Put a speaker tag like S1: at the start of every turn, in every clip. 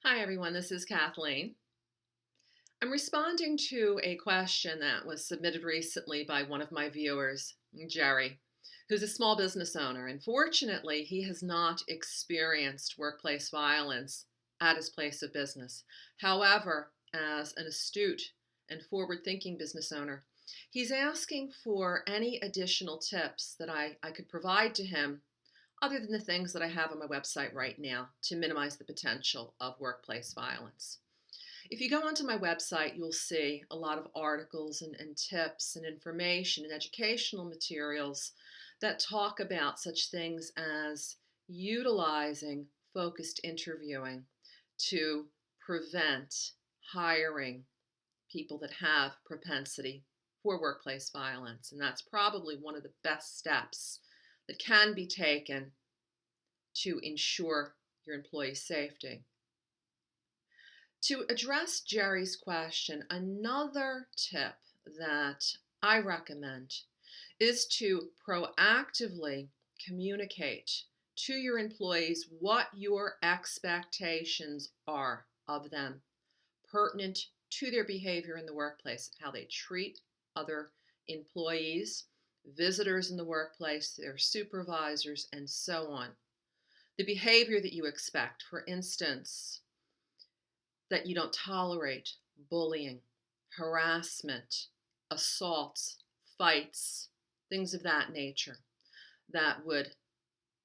S1: Hi everyone, this is Kathleen. I'm responding to a question that was submitted recently by one of my viewers, Jerry, who's a small business owner. And fortunately, he has not experienced workplace violence at his place of business. However, as an astute and forward-thinking business owner, he's asking for any additional tips that I could provide to him other than the things that I have on my website right now to minimize the potential of workplace violence. If you go onto my website, you'll see a lot of articles and tips and information and educational materials that talk about such things as utilizing focused interviewing to prevent hiring people that have propensity for workplace violence. And that's probably one of the best steps that can be taken to ensure your employees' safety. To address Jerry's question, another tip that I recommend is to proactively communicate to your employees what your expectations are of them, pertinent to their behavior in the workplace, how they treat other employees, visitors in the workplace, their supervisors, and so on. The behavior that you expect, for instance, that you don't tolerate bullying, harassment, assaults, fights, things of that nature that would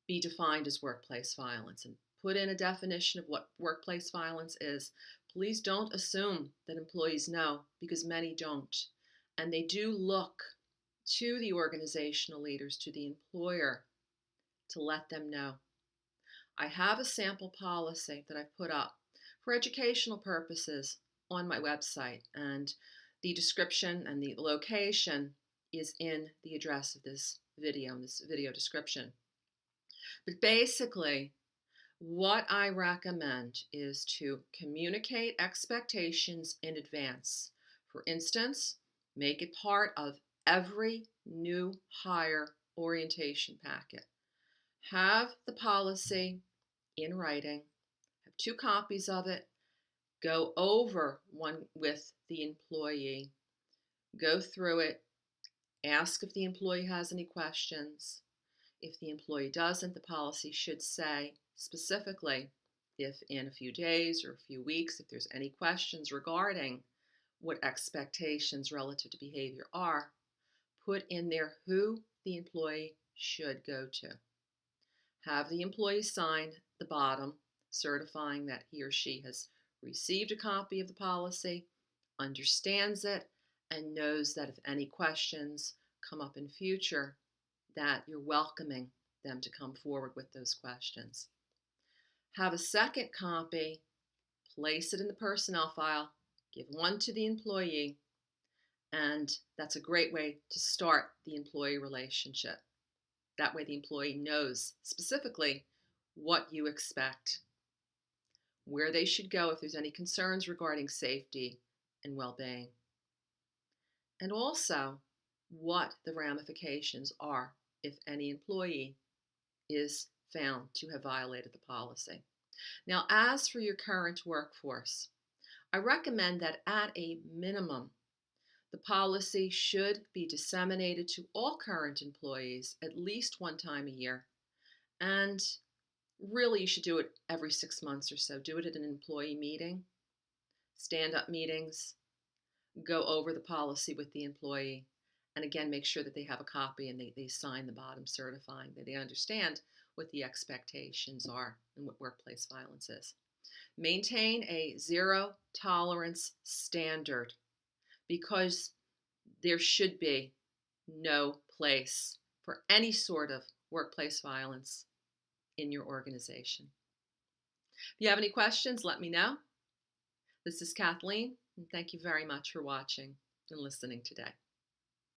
S1: be defined as workplace violence. And put in a definition of what workplace violence is. Please don't assume that employees know, because many don't. And they do look to the organizational leaders, to the employer, to let them know. I have a sample policy that I've put up for educational purposes on my website, and the description and the location is in the address of this video description. But basically, what I recommend is to communicate expectations in advance. For instance, make it part of every new hire orientation packet. Have the policy in writing, have 2 copies of it, go over one with the employee, go through it, ask if the employee has any questions. If the employee doesn't, the policy should say specifically if in a few days or a few weeks, if there's any questions regarding what expectations relative to behavior are, put in there who the employee should go to. Have the employee sign the bottom, certifying that he or she has received a copy of the policy, understands it, and knows that if any questions come up in future, that you're welcoming them to come forward with those questions. Have a second copy, place it in the personnel file, give one to the employee, and that's a great way to start the employee relationship. That way the employee knows specifically what you expect, where they should go if there's any concerns regarding safety and well-being, and also what the ramifications are if any employee is found to have violated the policy. Now, as for your current workforce, I recommend that at a minimum, the policy should be disseminated to all current employees at least one time a year. And really, you should do it every 6 months or so. Do it at an employee meeting, stand-up meetings, go over the policy with the employee, and again, make sure that they have a copy and they sign the bottom certifying that they understand what the expectations are and what workplace violence is. Maintain a zero tolerance standard, because there should be no place for any sort of workplace violence in your organization. If you have any questions, let me know. This is Kathleen, and thank you very much for watching and listening today.